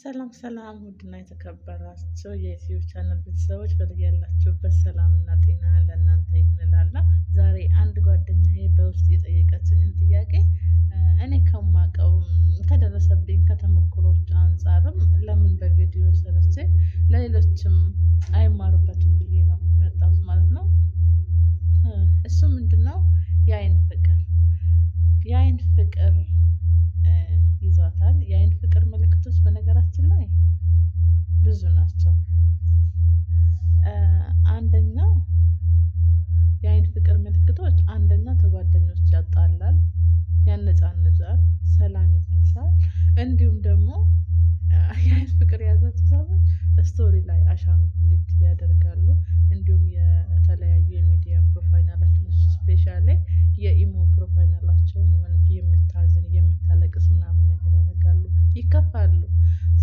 ሰላም ሰላም ውድና የተከበራችሁ የዩቲዩብ ቻናል ቤተሰቦች በያላችሁበት ሰላምና ጤና ለእናንተ ይሁን እላለሁ። ዛሬ አንድ ጓደኛዬ በውስጥ የጠየቀችኝን ጥያቄ እኔ ከማውቀው ከደረሰብኝ ከተሞክሮች አንፃርም ለምን በቪዲዮ ሰርቼ ለሌሎችም አይማሩበትም ብዬ ነው የመጣሁት ማለት ነው። እሱ ምንድነው? የአይን ፍቅር የአይን ፍቅር ይዟታል። የአይን ፍቅር ምልክቶች በነገራችን ላይ ብዙ ናቸው። አንደኛው የአይን ፍቅር ምልክቶች አንደኛ ከጓደኞች ያጣላል፣ ያነጫንጫል፣ ሰላም ይነሳል። እንዲሁም ደግሞ የአይን ፍቅር የያዛቸው ሰዎች ስቶሪ ላይ አሻንጉሊት ያደርጋሉ። እንዲሁም የተለያዩ የሚዲያ ፕሮፋይላቸውን ስፔሻሊ የኢሞ ፕሮፋይላቸውን የሆነች የምታዝን የምታለቅስ ምናምን ነገር ያደርጋሉ። ይከፋሉ።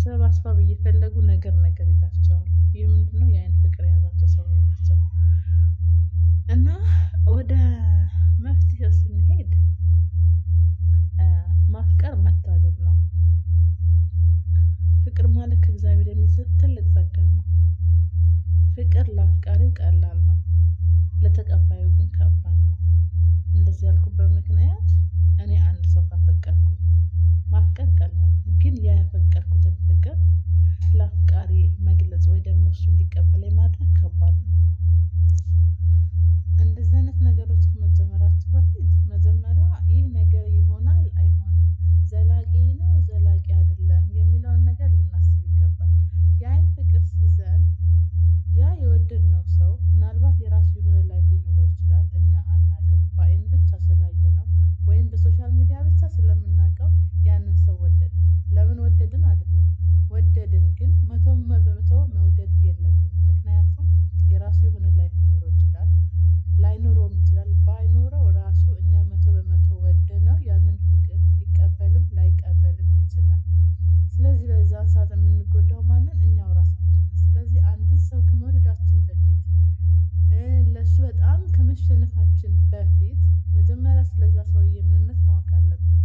ሰበብ አስባብ እየፈለጉ ነገር ይላቸዋል። ይህ ምንድነው? የአይን ፍቅር የያዛቸው ሰዎች ናቸው። እና ወደ መፍትሄው ስንሄድ ማፍቀር መታደል ነው። ፍቅር ማለት ከእግዚአብሔር የሚሰጥ ትልቅ ጸጋ ነው። ፍቅር ለአፍቃሪው ቀላል ነው፣ ለተቀባዩ ግን ከባድ ነው። እንደዚህ ያልኩበት ምክንያት እኔ አንድ ሰው ካፈቀርኩ ማፍቀር ቀላል ነው፣ ግን ያ ያፈቀርኩትን ፍቅር ለአፍቃሪ መግለጽ ወይ ደግሞ እሱ እንዲቀበለኝ ማድረግ ከባድ ነው። እንደዚህ አይነት ነገሮች ከመጀመራቸው በፊት መጀመሪያ ይህ ነገር ይሆናል አይሆንም፣ ዘላቂ ነው ዘላቂ አይደለም የሚለውን ነገር ልናስብ ይገባል። የአይን ፍቅር ሲይዘን ያ የወደድነው ሰው ምናልባት የራሱ የሆነ ላይፍ ሊኖረው ይችላል። እኛ አናውቅም። በአይን ብቻ ስላየነው ወይም በሶሻል ሚዲያ ብቻ ስለምናውቀው ያንን ሰው ወደድን። ለምን ወደድን አይደለም፣ ወደድን ግን መቶ በመቶ መውደድ የለብንም። ምክንያቱም የራሱ የሆነ ላይፍ ሊኖረው ይችላል፣ ላይኖረውም ይችላል። ባይኖረው ራሱ እኛ መቶ በመቶ ወደነው ያንን ፍቅር ሊቀበልም ላይቀበልም ይችላል። ስለዚህ በዛን ሰዓት የምንጎዳው ማንን? እኛው ራሳችንን። ስለዚህ አንድን ሰው ከመውደዳችን በፊት ለሱ በጣም ከመሸነፋችን በፊት መጀመሪያ ስለዛ ሰውዬ ምንነት ማወቅ አለብን።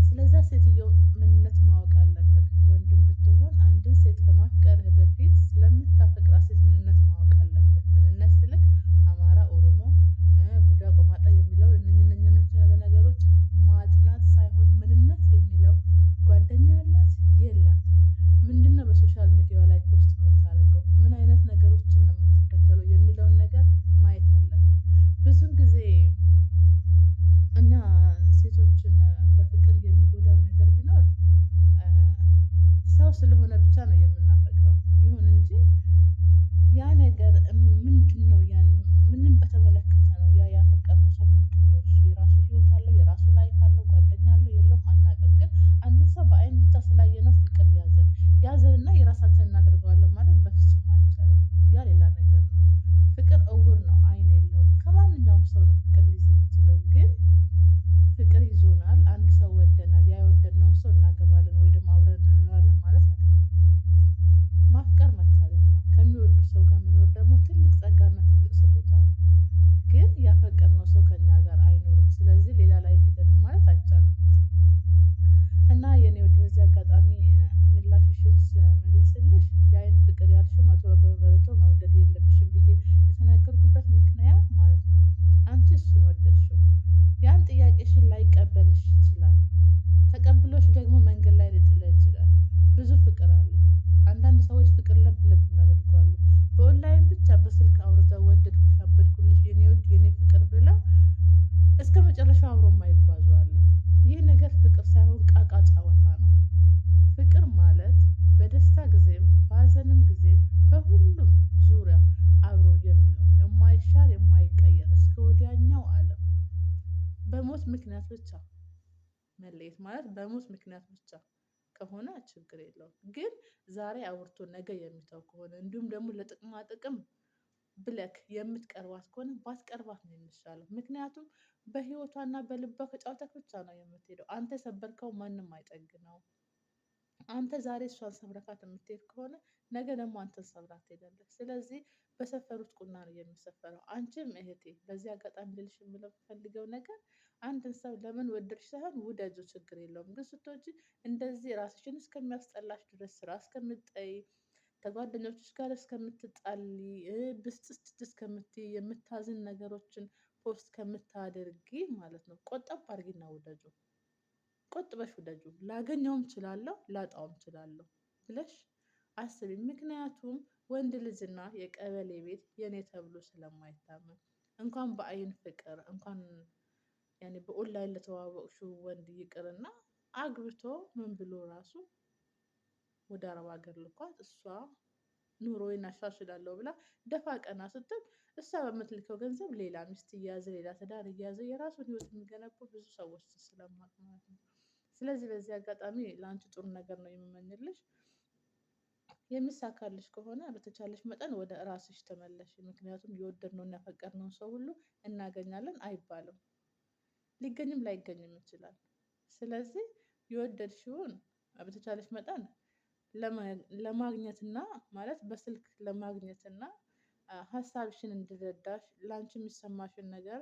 ስለዛ ሴትዮ ምንነት ማወቅ አለብን። ወንድም ብትሆን አንድን ሴት ከማፍቀርህ በፊት ስለምታፈቅራት ሴት ምንነት ማወቅ አለብን። ምንነት ስልክ አማራ፣ ኦሮሞ፣ ቡዳ፣ ቆማጣ የሚለው እነኝህኖች ነገሮች ማጥናት ሳይሆን ምንነት የሚለው ጓደኛ አላት የላት፣ ምንድነው በሶሻል ሚዲያ ላይ ፖስት የምታደርገው፣ ምን አይነት ነገሮችን ነው የምትከተለው የሚለውን ነገር ማየት አለብን። ብዙም ጊዜ እኛ ሴቶችን በፍቅር የሚጎዳው ነገር ቢኖር ሰው ስለሆነ ብቻ ነው የምናፈቅረው። ይሁን እንጂ ያ ነገር ምንድነው? ያን ምንም በተመለከተ ነው ያ ያፈቀርነው ሰው ምንድነው? እሱ የራሱ ህይወት አለው፣ የራሱ ላይፍ አለው፣ ጓደኛ አለው የለውም አናውቅም። ግን አንድ ሰው በአይን ብቻ ስላየነው ፍቅር ያዘንና የራሳችን እናደርገዋለን ማለት በፍጹም አይቻልም። ያ ሌላ ነገር ነው። ፍቅር እውር ነው፣ አይን የለውም። ከማንኛውም ሰው ነው ፍቅር ሊይዝ የሚችለው። ግን ፍቅር ይዞናል፣ አንድ ሰው ወደናል፣ ያ የወደድነውን ሰው እናገባለን ወይ ደግሞ አብረን እንኖራለን ማለት አይደለም። ማፍቀር መታደል ነው። ከሚወዱ ሰው ጋር መኖር ደግሞ ትልቅ ጸጋና ትልቅ ስጦታ ነው። ግን ያፈቀርነው ሰው ከኛ ጋር አይኖርም። ስለዚህ ሌላ ላይፍ ይዘንም ማለት አይቻልም። እና የኔ ውድ በዚህ አጋጣሚ ምላሽሽን ስመልስልሽ የአይን ፍቅር ያልሽው መቶ በመቶ መውደድ የለብሽም ብዬ የተናገርኩበት ምክንያት ማለት ነው፣ አንቺ እሱን ወደድሽው፣ ያን ጥያቄሽን ላይቀበልሽ ይችላል። ተቀብሎሽ ደግሞ መንገድ ላይ ሊጥልሽ ይችላል። ብዙ ፍቅር አለ። አንዳንድ ሰዎች ፍቅር ለብ የሚያደርጉ አሉ። በኦንላይን ብቻ በስልክ አውርተው ወደድኩሽ፣ አበድኩልሽ፣ የኔ ውድ የኔ ፍቅር ብለው እስከ መጨረሻው አብሮ የማይጓዙ አለ። ይህ ነገር ፍቅር ሳይሆን ቃቃ ጨዋታ ነው። ፍቅር ማለት በደስታ ጊዜም በሀዘንም ጊዜም በሁሉም ዙሪያ አብሮ የሚኖር የማይሻር የማይቀየር እስከ ወዲያኛው ዓለም። በሞት ምክንያት ብቻ መለየት ማለት በሞት ምክንያት ብቻ ከሆነ ችግር የለውም። ግን ዛሬ አውርቶ ነገ የሚተው ከሆነ እንዲሁም ደግሞ ለጥቅማ ጥቅም ብለክ የምትቀርባት ከሆነ ባትቀርባት ነው የሚሻለው። ምክንያቱም በህይወቷና በልቧ ከጫወተክ ብቻ ነው የምትሄደው። አንተ የሰበርከው ማንም አይጠግነውም። አንተ ዛሬ እሷን ሰብረካት የምትሄድ ከሆነ ነገ ደግሞ አንተን ሰብራት ትሄዳለች። ስለዚህ በሰፈሩት ቁና ነው የሚሰፈረው። አንቺም እህቴ በዚህ አጋጣሚ ልልሽ የምፈልገው ነገር አንድን ሰው ለምን ወደድሽ ሳይሆን ውደጁ፣ ችግር የለውም። ግን ስትወጂ እንደዚህ ራስሽን እስከሚያስጠላሽ ድረስ ስራ እስከምትጠይ ከጓደኞችሽ ጋር እስከምትጣሊ ብስጭት እስከምትይ የምታዝን ነገሮችን ፖስት ከምታደርጊ ማለት ነው ቆጠብ አድርጊና ውደጁ። ቆጥበሽ ውደጁ። ላገኘውም እችላለሁ ላጣውም እችላለሁ ብለሽ አስቢ። ምክንያቱም ወንድ ልጅና የቀበሌ ቤት የኔ ተብሎ ስለማይታመን እንኳን በአይን ፍቅር እንኳን ያኔ በኦንላይን ለተዋወቅሽው ወንድ ይቅርና አግብቶ ምን ብሎ ራሱ ወደ አረብ ሀገር ልኳት እሷ ኑሮዬን አሻሽላለሁ ብላ ደፋ ቀና ስትል እሷ በምትልከው ገንዘብ ሌላ ሚስት እያዘ ሌላ ትዳር እያዘ የራሱን ህይወት የሚገነቡ ብዙ ሰዎች ስለማቅ ማለት ነው። ስለዚህ በዚህ አጋጣሚ ለአንቺ ጥሩ ነገር ነው የምመኝልሽ። የሚሳካልሽ ከሆነ በተቻለሽ መጠን ወደ ራስሽ ተመለሽ። ምክንያቱም የወደድነውና ያፈቀርነውን ሰው ሁሉ እናገኛለን አይባልም፣ ሊገኝም ላይገኝም ይችላል። ስለዚህ የወደድሽውን በተቻለሽ መጠን ለማግኘትና ማለት በስልክ ለማግኘትና ሀሳብሽን እንዲረዳሽ ለአንቺ የሚሰማሽን ነገር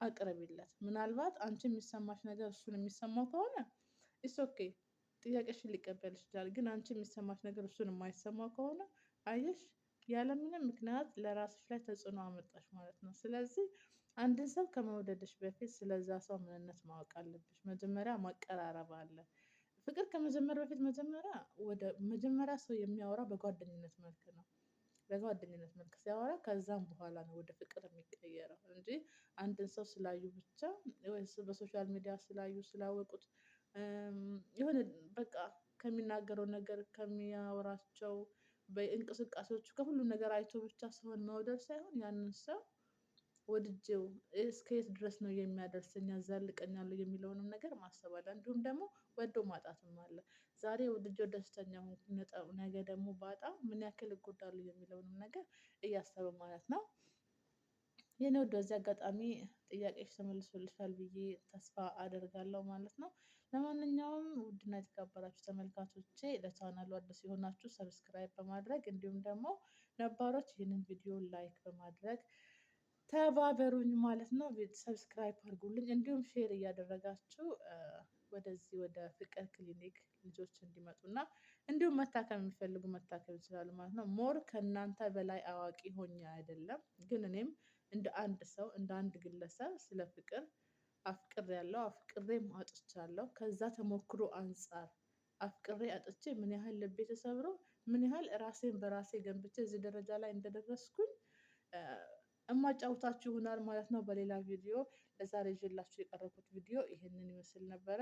አቅርቢለት። ምናልባት አንቺ የሚሰማሽ ነገር እሱን የሚሰማው ከሆነ ኢትስ ኦኬ ጥያቄሽን ሊቀበል ይችላል። ግን አንቺ የሚሰማሽ ነገር እሱን የማይሰማው ከሆነ አየሽ ያለምንም ምክንያት ለራስሽ ላይ ተጽዕኖ አመጣሽ ማለት ነው። ስለዚህ አንድን ሰው ከመውደድሽ በፊት ስለዛ ሰው ምንነት ማወቅ አለብሽ። መጀመሪያ ማቀራረብ አለ። ፍቅር ከመጀመር በፊት መጀመሪያ ሰው የሚያወራው በጓደኝነት መልክ ነው። በጓደኝነት መልክ ሲያወራ ከዛም በኋላ ነው ወደ ፍቅር የሚቀየረው እንጂ አንድን ሰው ስላዩ ብቻ ወይስ በሶሻል ሚዲያ ስላዩ ስላወቁት የሆነ በቃ ከሚናገረው ነገር ከሚያወራቸው በእንቅስቃሴዎቹ ከሁሉም ነገር አይቶ ብቻ ሰውን መውደድ ሳይሆን ያንን ሰው ወድጄው እስከ የት ድረስ ነው የሚያደርሰኝ ያዛልቀኛል የሚለውንም ነገር ማሰብ አለ። እንዲሁም ደግሞ ወዶ ማጣትም አለ። ዛሬ ወድጄው ደስተኛ ሆንኩኝ ነገ ደግሞ ባጣ ምን ያክል እጎዳለሁ የሚለውንም ነገር እያሰበ ማለት ነው። የኔ ውድ በዚህ አጋጣሚ ጥያቄሽ ተመልሶልሻል ብዬ ተስፋ አደርጋለሁ ማለት ነው። ለማንኛውም ውድና የተከበራችሁ ተመልካቾቼ ለቻናሉ አዲስ የሆናችሁ ሰብስክራይብ በማድረግ እንዲሁም ደግሞ ነባሮች ይህንን ቪዲዮ ላይክ በማድረግ ተባበሩኝ ማለት ነው። ሰብስክራይብ አድርጉልኝ እንዲሁም ሼር እያደረጋችሁ ወደዚህ ወደ ፍቅር ክሊኒክ ልጆች እንዲመጡና እንዲሁም መታከም የሚፈልጉ መታከም ይችላሉ ማለት ነው። ሞር ከእናንተ በላይ አዋቂ ሆኜ አይደለም፣ ግን እኔም እንደ አንድ ሰው እንደ አንድ ግለሰብ ስለ ፍቅር አፍቅሬያለሁ፣ አፍቅሬም አጥቻለሁ። ከዛ ተሞክሮ አንፃር አፍቅሬ አጥቼ ምን ያህል ልቤ ተሰብሮ ምን ያህል ራሴን በራሴ ገንብቼ እዚህ ደረጃ ላይ እንደደረስኩኝ እማጫውታችሁ ይሆናል ማለት ነው በሌላ ቪዲዮ። ለዛሬ ይዤላችሁ የቀረብኩት ቪዲዮ ይሄንን ይመስል ነበረ።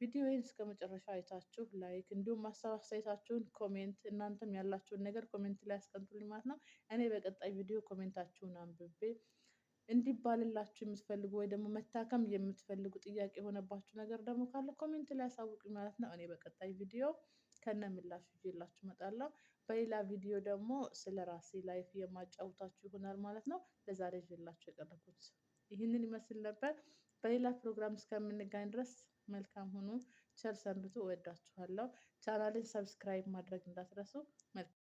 ቪዲዮዬን እስከ መጨረሻ አይታችሁ ላይክ እንዲሁም ሀሳብ አስተያየታችሁን ኮሜንት እናንተም ያላችሁን ነገር ኮሜንት ላይ አስቀምጡልኝ ማለት ነው። እኔ በቀጣይ ቪዲዮ ኮሜንታችሁን አንብቤ እንዲባልላችሁ የምትፈልጉ ወይ ደግሞ መታከም የምትፈልጉ ጥያቄ የሆነባችሁ ነገር ደግሞ ካለ ኮሜንት ላይ አሳውቁኝ ማለት ነው። እኔ በቀጣይ ቪዲዮ ከነ ምላሹ ይዤላችሁ እመጣለሁ። በሌላ ቪዲዮ ደግሞ ስለ ራሴ ላይፍ የማጫውታችሁ ይሆናል ማለት ነው። ለዛሬ ይዤላችሁ የቀረብኩት ይህንን ይመስል ነበር። በሌላ ፕሮግራም እስከምንገናኝ ድረስ መልካም ሁኑ። ቸር ሰንብቱ። እወዳችኋለሁ። ቻናሌን ሰብስክራይብ ማድረግ እንዳትረሱ። መልካም